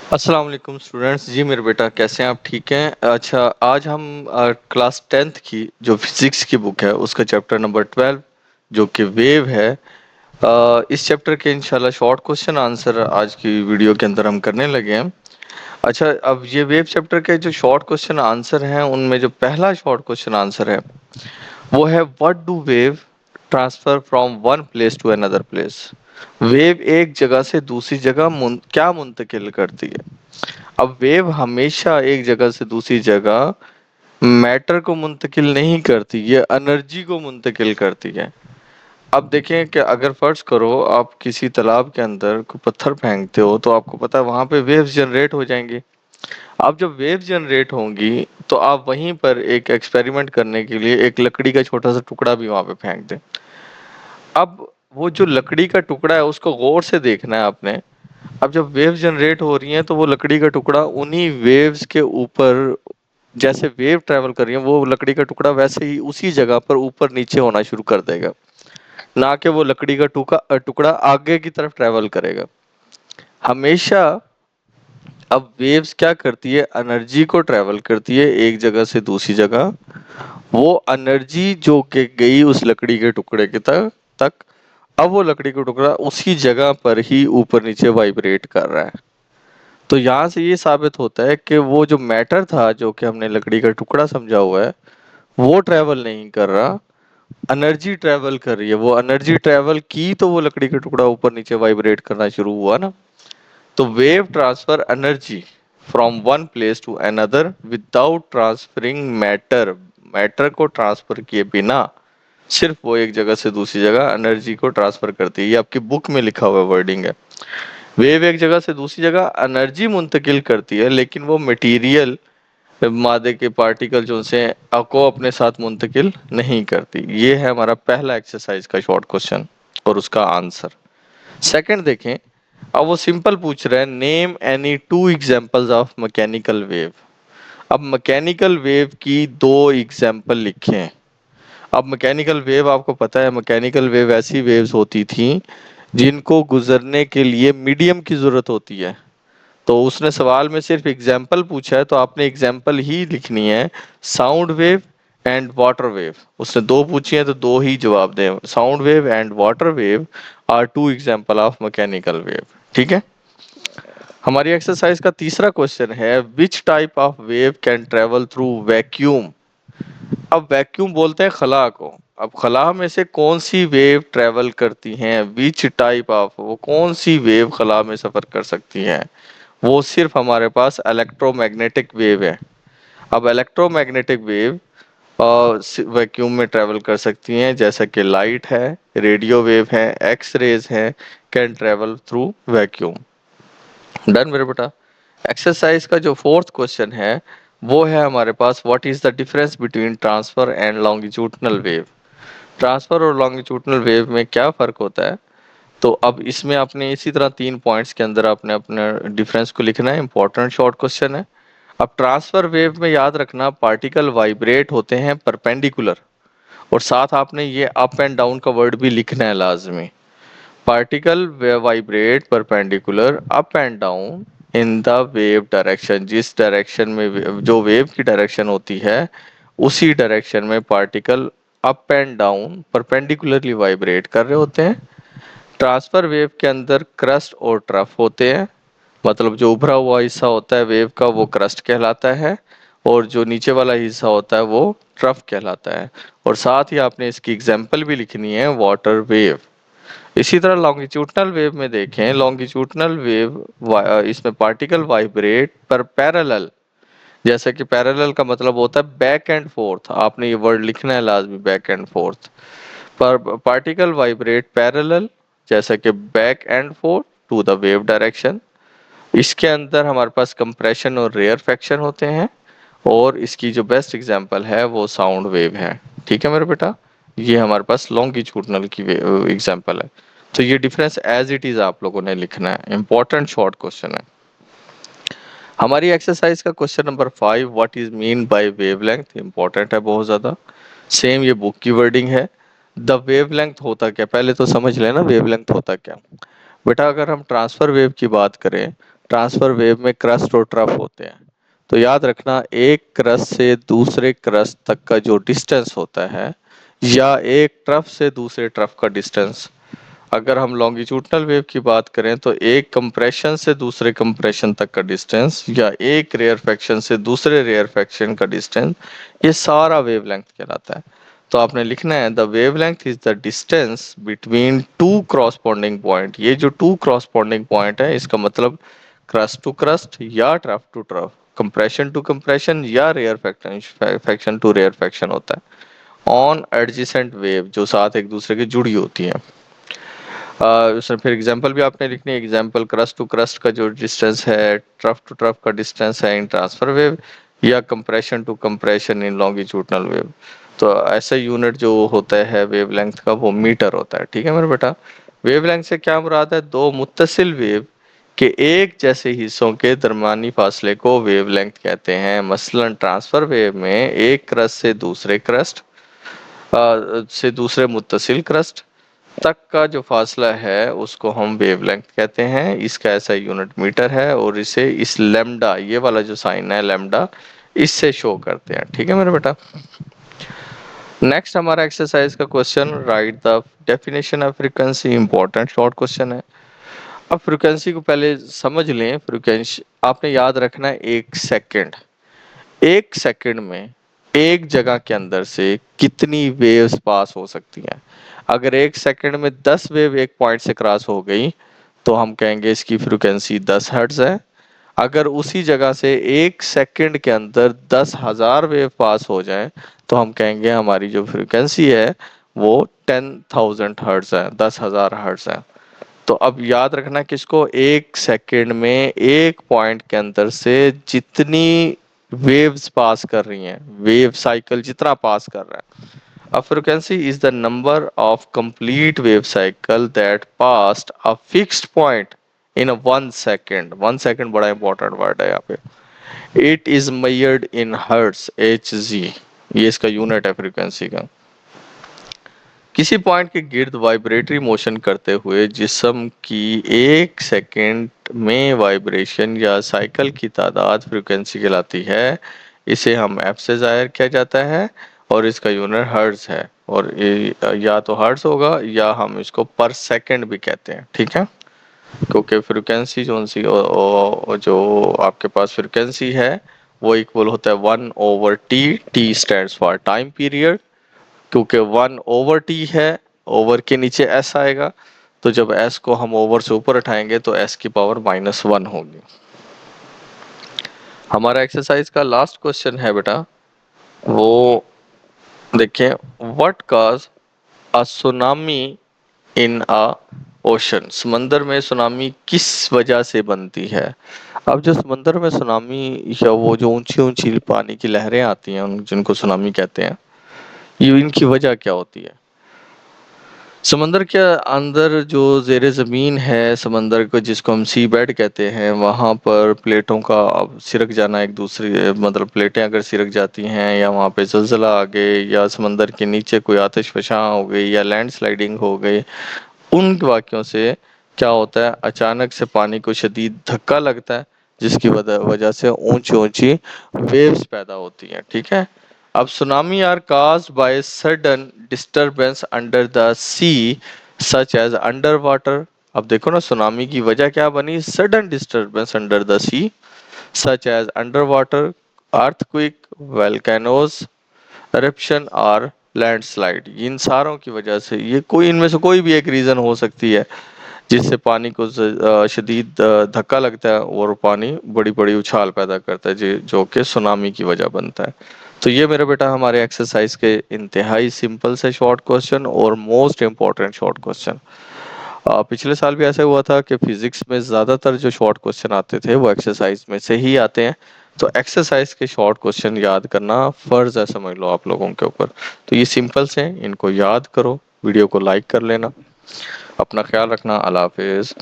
अस्सलाम वालेकुम स्टूडेंट्स। जी मेरे बेटा कैसे हैं आप? ठीक हैं? अच्छा, आज हम क्लास टेंथ की जो फिजिक्स की बुक है उसका चैप्टर नंबर 12 जो कि वेव है, इस चैप्टर के इंशाल्लाह शॉर्ट क्वेश्चन आंसर आज की वीडियो के अंदर हम करने लगे हैं। अच्छा, अब ये वेव चैप्टर के जो शॉर्ट क्वेश्चन आंसर हैं उनमें जो पहला शॉर्ट क्वेश्चन आंसर है वो है what do wave transfer from one place to another place. Wave एक जगह से दूसरी जगह क्या मुंतकिल करती है? अब वेव हमेशा एक जगह से दूसरी जगह मैटर को मुंतकिल नहीं करती, ये एनर्जी को मुंतकिल करती है। अब देखें कि अगर फर्ज करो आप किसी तालाब के अंदर कोई पत्थर फेंकते हो तो आपको पता है वहां पे वेव्स जनरेट हो जाएंगी। अब जब वेव जनरेट होंगी तो आप वहीं पर एक एक्सपेरिमेंट करने के लिए एक लकड़ी का छोटा सा टुकड़ा भी वहां पे फेंक दें। अब वो जो लकड़ी का टुकड़ा है उसको गौर से देखना है आपने। अब जब वेव जनरेट हो रही हैं तो वो लकड़ी का टुकड़ा उन्हीं वेव्स के ऊपर, जैसे वेव ट्रेवल कर रही है वो लकड़ी का टुकड़ा वैसे ही उसी जगह पर ऊपर नीचे होना शुरू कर देगा, ना कि वो लकड़ी का टुकड़ा आगे की तरफ ट्रेवल करेगा हमेशा। अब वेव्स क्या करती है, एनर्जी को ट्रेवल करती है एक जगह से दूसरी जगह। वो एनर्जी जो कि गई उस लकड़ी के टुकड़े के तक, अब वो लकड़ी का टुकड़ा उसी जगह पर ही ऊपर नीचे वाइब्रेट कर रहा है। तो यहाँ से ये साबित होता है कि वो जो मैटर था जो कि हमने लकड़ी का टुकड़ा समझा हुआ है वो ट्रेवल नहीं कर रहा, एनर्जी ट्रेवल कर रही है। वो एनर्जी ट्रेवल की तो वो लकड़ी का टुकड़ा ऊपर नीचे वाइब्रेट करना शुरू हुआ ना। तो wave transfer energy from one place to another without transferring matter. Matter को ट्रांसफर किए बिना सिर्फ वो एक जगह से दूसरी जगह एनर्जी को ट्रांसफर करती है। ये आपकी बुक में लिखा हुआ वर्डिंग है। वेव एक जगह से दूसरी जगह एनर्जी मुंतकिल करती है लेकिन वो मटेरियल मादे के पार्टिकल जो से को अपने साथ मुंतकिल नहीं करती। ये है हमारा पहला एक्सरसाइज का शॉर्ट क्वेश्चन और उसका आंसर। सेकंड देखें। अब वो सिंपल पूछ रहा है name any two examples of mechanical wave. अब मैकेनिकल वेव की दो एग्जांपल लिखें। अब मैकेनिकल वेव आपको पता है, मैकेनिकल वेव ऐसी वेव्स होती थी जिनको गुजरने के लिए मीडियम की जरूरत होती है। तो उसने सवाल में सिर्फ एग्जाम्पल पूछा है तो आपने एग्जाम्पल ही लिखनी है। Sound wave and water wave, उसने दो पूछी है तो दो ही जवाब दें। Sound wave and water wave are two example of mechanical wave. ठीक है। हमारी एक्सरसाइज का तीसरा क्वेश्चन है which type of wave can travel through vacuum. अब वैक्यूम बोलते हैं खला को। अब खला में से कौन सी वेव ट्रेवल करती हैं, विच टाइप ऑफ, वो कौन सी वेव खला में सफर कर सकती हैं? वो सिर्फ हमारे पास इलेक्ट्रोमैग्नेटिक वेव है। अब इलेक्ट्रोमैग्नेटिक वेव वैक्यूम में ट्रेवल कर सकती हैं, जैसा कि लाइट है, रेडियो वेव है, एक्स रेज है, can travel through vacuum. Done मेरे बेटा। एक्सरसाइज का जो फोर्थ क्वेश्चन है वो है हमारे पास what is the difference between transfer and longitudinal wave. Transfer और लॉन्गिट्यूडनल वेव में क्या फर्क होता है? तो अब इसमें आपने इसी तरह 3 पॉइंट्स के अंदर आपने अपने डिफरेंस को लिखना है। इंपॉर्टेंट शॉर्ट क्वेश्चन है। अब ट्रांसफर वेव में याद रखना पार्टिकल वाइब्रेट होते हैं परपेंडिकुलर, और साथ आपने ये अप एंड डाउन का वर्ड भी लिखना है लाजमी। Particle vibrate perpendicular up and down in the wave direction. जिस डायरेक्शन में जो वेव की डायरेक्शन होती है उसी डायरेक्शन में particle up and down perpendicularly vibrate कर रहे होते हैं। ट्रांसफर वेव के अंदर क्रस्ट और ट्रफ होते हैं, मतलब जो उभरा हुआ हिस्सा होता है वेव का वो क्रस्ट कहलाता है, और जो नीचे वाला हिस्सा होता है वो ट्रफ कहलाता है। और साथ ही आपने इसकी एग्जाम्पल भी लिखनी है वाटर वेव। इसी तरह लॉन्गिट्यूडनल वेव में देखें, लॉन्गिट्यूडनल वेव इसमें पार्टिकल वाइब्रेट पर पैरेलल। जैसे कि पैरेलल का मतलब होता है बैक एंड फोर्थ, आपने ये वर्ड लिखना है लाजमी, बैक एंड फोर्थ। पर पार्टिकल वाइब्रेट पैरेलल, जैसे कि back and forth to the wave direction. इसके अंदर हमारे पास कंप्रेशन और रेयर फ्रैक्शन होते हैं, और इसकी जो बेस्ट एग्जांपल है वो साउंड वेव है। ठीक है मेरे बेटा। ये हमारे पास लॉन्गिट्यूडनल की एग्जांपल है। तो ये डिफरेंस एज इट इज आप लोगों ने लिखना है। इंपॉर्टेंट शॉर्ट क्वेश्चन है। हमारी एक्सरसाइज का question number 5 what is mean by wavelength. Important है बहुत ज्यादा। सेम ये बुक की वर्डिंग है। द वेवलेंथ होता क्या, पहले तो समझ लेना वेवलेंथ होता क्या। बेटा अगर हम ट्रांसफर वेव की बात करें ट्रांसफर वेव में क्रस्ट और ट्रफ होते हैं। तो याद रखना, एक क्रस्ट से दूसरे क्रस्ट तक का जो डिस्टेंस होता है, या एक ट्रफ से दूसरे ट्रफ का डिस्टेंस, अगर हम लॉन्गिट्यूडनल वेव की बात करें तो एक कंप्रेशन से दूसरे कंप्रेशन तक का डिस्टेंस, या एक रेयरफैक्शन से दूसरे रेयरफैक्शन का डिस्टेंस, ये सारा वेवलेंथ कहलाता है। तो आपने लिखना है the wavelength is the distance between two corresponding point. ये जो टू क्रॉसपोंडिंग पॉइंट है, इसका मतलब क्रस्ट टू क्रस्ट या trough to trough, compression to compression या rarefaction to rarefaction होता है ऑन एडजेसेंट वेव, जो साथ एक दूसरे के जुड़ी होती है। उसमें फिर एग्जांपल भी आपने लिखनी है। एग्जांपल, क्रस्ट टू क्रस्ट का जो डिस्टेंस है, ट्रफ टू ट्रफ का डिस्टेंस है इन ट्रांसफर वेव, या compression to compression in longitudinal wave. तो ऐसा यूनिट जो होता है वेवलेंथ का, वो मीटर होता है। ठीक है मेरे बेटा। वेवलेंथ से क्या मुराद है? दो मुत्तसिल वेव के एक जैसे हिस्सों के दरमियानी फासले को वेवलेंथ कहते हैं। मसलन ट्रांसफर वेव में एक क्रस्ट से दूसरे मुत्तसिल क्रस्ट तक का जो फासला है उसको हम वेवलेंथ कहते हैं। इसका ऐसा यूनिट मीटर है, और इसे इस लैम्डा, ये वाला जो साइन है लैम्डा, इससे शो करते हैं। ठीक है मेरे बेटा। नेक्स्ट हमारा एक्सरसाइज का question, right the definition of frequency. Important short question है। अब फ्रीक्वेंसी को पहले समझ लें। फ्रीक्वेंसी आपने याद रखना है, एक सेकंड में एक जगह के अंदर से कितनी वेव्स पास हो सकती हैं। अगर एक सेकंड में 10 वेव एक पॉइंट से क्रॉस हो गई तो हम कहेंगे इसकी फ्रीक्वेंसी 10 हर्ट्ज है। अगर उसी जगह से एक सेकंड के अंदर 10,000 वेव पास हो जाए तो हम कहेंगे हमारी जो फ्रीक्वेंसी है वो 10,000 हर्ट्ज है, 10,000 हर्ट्ज है। तो अब याद रखना किसको, एक सेकंड में एक पॉइंट के अंदर से जितनी वेव्स पास कर रही हैं, वेव साइकिल जितना पास कर रहा है। A frequency is the number of complete wave cycle that passed a fixed point in a 1 second. 1 second बड़ा important word है यहाँ पे। It is measured in hertz, Hz। ये इसका यूनिट है फ्रीक्वेंसी का। किसी पॉइंट के गिर्द वाइब्रेटरी मोशन करते हुए जिस्म की एक सेकंड में वाइब्रेशन या साइकिल की तादाद फ्रीक्वेंसी कहलाती है। इसे हम एफ से जाहिर किया जाता है, और इसका यूनिट हर्ट्ज है। और या तो हर्ट्ज होगा या हम इसको पर सेकंड भी कहते हैं। ठीक है, क्योंकि फ्रीक्वेंसी जो आपके पास फ्रीक्वेंसी है वो इक्वल होता है 1/t। T stands for time period. क्योंकि 1/t है, ओवर के नीचे एस आएगा, तो जब एस को हम ओवर से ऊपर उठाएंगे तो एस की पावर -1 होगी। हमारा एक्सरसाइज का लास्ट क्वेश्चन है बेटा, वो देखें, what cause a tsunami in a ocean. समंदर में सुनामी किस वजह से बनती है? अब जो समंदर में सुनामी या वो जो ऊंची ऊंची पानी की लहरें आती हैं जिनको सुनामी कहते हैं, ये इनकी वजह क्या होती है? समंदर के अंदर जो ज़ेरे ज़मीन है समंदर को, जिसको हम सी बेड कहते हैं, वहाँ पर प्लेटों का अब सिरक जाना, एक दूसरी मतलब प्लेटें अगर सिरक जाती हैं, या वहाँ पे ज़लज़ला आ गए, या समंदर के नीचे कोई आतिश फ़शां हो गई, या लैंडस्लाइडिंग हो गई, उन वाक़यों से क्या होता है, अचानक से पानी को शदीद धक्का लगता है, जिसकी वजह से ऊंची-ऊंची वेव्स पैदा होती हैं। ठीक है? अब tsunami are caused by sudden disturbance under the sea such as underwater। अब देखो ना, सुनामी की वजह क्या बनी? Sudden disturbance under the sea such as under water, earthquake, volcanoes eruption और लैंडस्लाइड। इन सारों की वजह से, ये कोई इनमें से कोई भी एक रीज़न हो सकती है जिससे पानी को शदीद धक्का लगता है और पानी बड़ी बड़ी उछाल पैदा करता है, जो कि सुनामी की वजह बनता है। तो ये मेरे बेटा हमारे एक्सरसाइज के इंतहाई सिंपल से शॉर्ट क्वेश्चन और मोस्ट इम्पोर्टेंट शॉर्ट क्वेश्चन। पिछले साल भी ऐसा हुआ था कि फिजिक्स में ज़्यादातर जो शॉर्ट क्वेश्चन आते थे वो एक्सरसाइज में से ही आते हैं। तो एक्सरसाइज के शॉर्ट क्वेश्चन याद करना फ़र्ज़ है, समझ लो आप लोगों के ऊपर। तो ये सिंपल से हैं, इनको याद करो, वीडियो को लाइक कर लेना। अपना ख्याल रखना। अल्लाह हाफिज़।